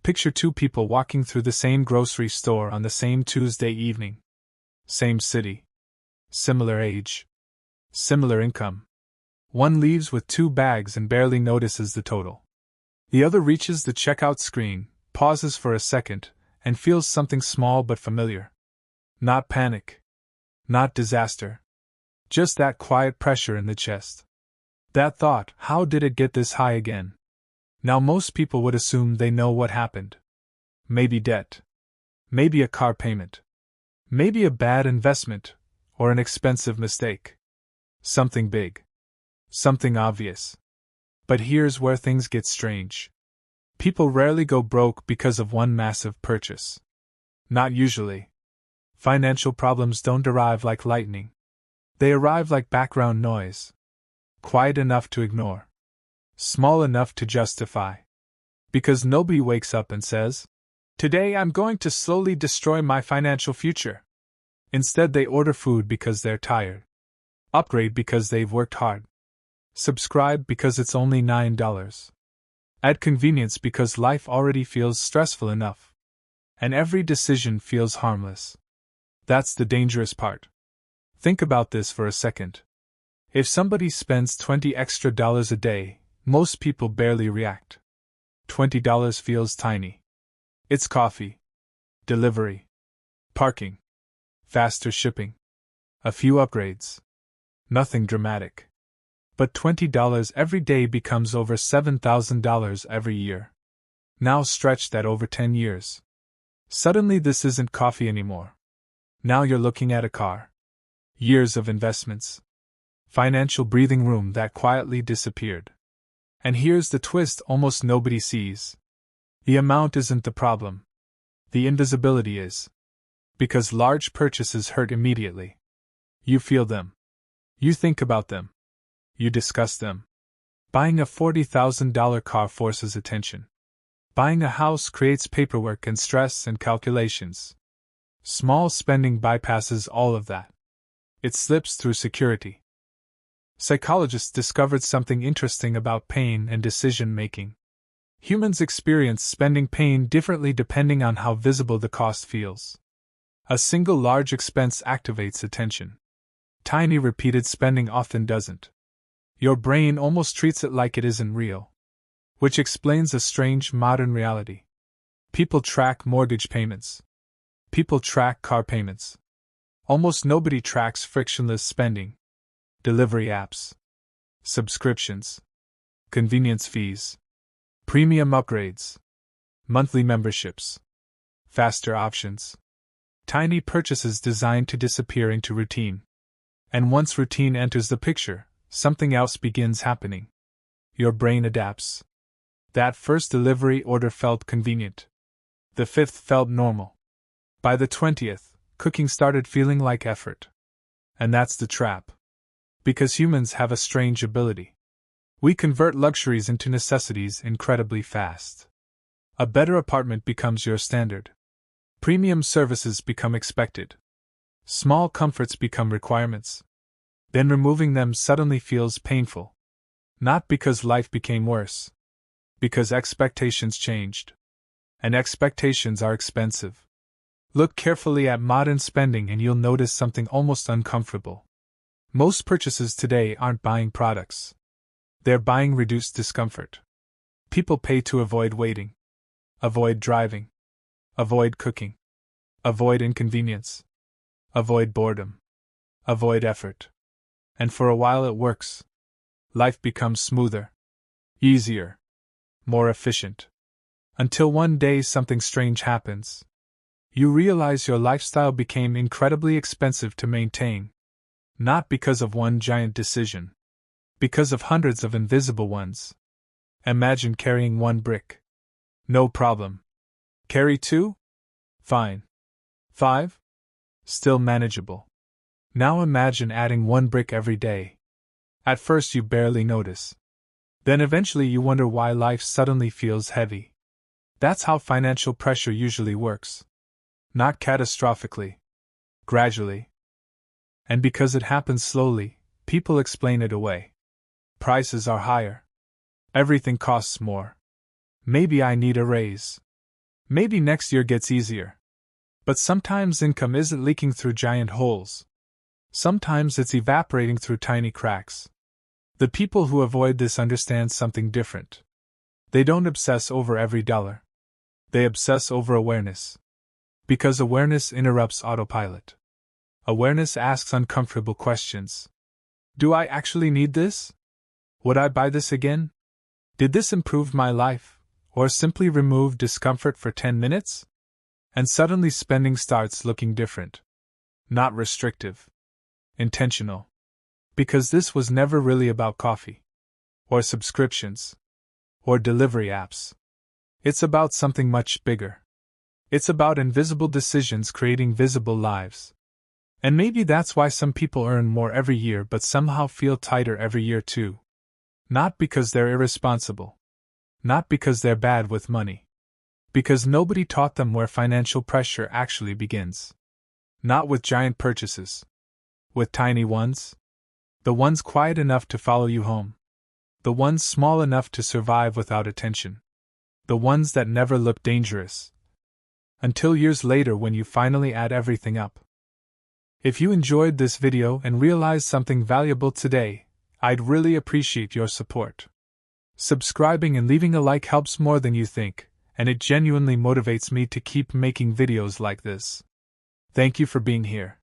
Picture two people walking through the same grocery store on the same Tuesday evening. Same city. Similar age. Similar income. One leaves with 2 bags and barely notices the total. The other reaches the checkout screen, pauses for a second, and feels something small but familiar. Not panic. Not disaster. Just that quiet pressure in the chest. That thought, how did it get this high again? Now most people would assume they know what happened. Maybe debt. Maybe a car payment. Maybe a bad investment, or an expensive mistake. Something big. Something obvious. But here's where things get strange. People rarely go broke because of one massive purchase. Not usually. Financial problems don't arrive like lightning. They arrive like background noise. Quiet enough to ignore. Small enough to justify. Because nobody wakes up and says, "Today I'm going to slowly destroy my financial future." Instead, they order food because they're tired. Upgrade because they've worked hard. Subscribe because it's only $9. Add convenience because life already feels stressful enough. And every decision feels harmless. That's the dangerous part. Think about this for a second. If somebody spends $20 extra a day, most people barely react. $20 feels tiny. It's coffee, delivery, parking, faster shipping, a few upgrades. Nothing dramatic. But $20 every day becomes over $7,000 every year. Now stretch that over 10 years. Suddenly this isn't coffee anymore. Now you're looking at a car. Years of investments. Financial breathing room that quietly disappeared. And here's the twist almost nobody sees. The amount isn't the problem. The invisibility is. Because large purchases hurt immediately. You feel them. You think about them. You discuss them. Buying a $40,000 car forces attention. Buying a house creates paperwork and stress and calculations. Small spending bypasses all of that. It slips through security. Psychologists discovered something interesting about pain and decision-making. Humans experience spending pain differently depending on how visible the cost feels. A single large expense activates attention. Tiny repeated spending often doesn't. Your brain almost treats it like it isn't real. Which explains a strange modern reality. People track mortgage payments. People track car payments. Almost nobody tracks frictionless spending. Delivery apps. Subscriptions. Convenience fees. Premium upgrades. Monthly memberships. Faster options. Tiny purchases designed to disappear into routine. And once routine enters the picture, something else begins happening. Your brain adapts. That first delivery order felt convenient. The 5th felt normal. By the 20th, cooking started feeling like effort. And that's the trap. Because humans have a strange ability. We convert luxuries into necessities incredibly fast. A better apartment becomes your standard. Premium services become expected. Small comforts become requirements. Then removing them suddenly feels painful. Not because life became worse. Because expectations changed. And expectations are expensive. Look carefully at modern spending and you'll notice something almost uncomfortable. Most purchases today aren't buying products. They're buying reduced discomfort. People pay to avoid waiting. Avoid driving. Avoid cooking. Avoid inconvenience. Avoid boredom. Avoid effort. And for a while it works. Life becomes smoother. Easier. More efficient. Until one day something strange happens. You realize your lifestyle became incredibly expensive to maintain. Not because of one giant decision. Because of hundreds of invisible ones. Imagine carrying 1 brick. No problem. Carry 2? Fine. 5? Still manageable. Now imagine adding 1 brick every day. At first you barely notice. Then eventually you wonder why life suddenly feels heavy. That's how financial pressure usually works. Not catastrophically. Gradually. And because it happens slowly, people explain it away. Prices are higher. Everything costs more. Maybe I need a raise. Maybe next year gets easier. But sometimes income isn't leaking through giant holes. Sometimes it's evaporating through tiny cracks. The people who avoid this understand something different. They don't obsess over every dollar. They obsess over awareness. Because awareness interrupts autopilot. Awareness asks uncomfortable questions. Do I actually need this? Would I buy this again? Did this improve my life, or simply remove discomfort for 10 minutes? And suddenly spending starts looking different. Not restrictive. Intentional. Because this was never really about coffee. Or subscriptions. Or delivery apps. It's about something much bigger. It's about invisible decisions creating visible lives. And maybe that's why some people earn more every year but somehow feel tighter every year too. Not because they're irresponsible. Not because they're bad with money. Because nobody taught them where financial pressure actually begins. Not with giant purchases. With tiny ones. The ones quiet enough to follow you home. The ones small enough to survive without attention. The ones that never look dangerous. Until years later when you finally add everything up. If you enjoyed this video and realized something valuable today, I'd really appreciate your support. Subscribing and leaving a like helps more than you think, and it genuinely motivates me to keep making videos like this. Thank you for being here.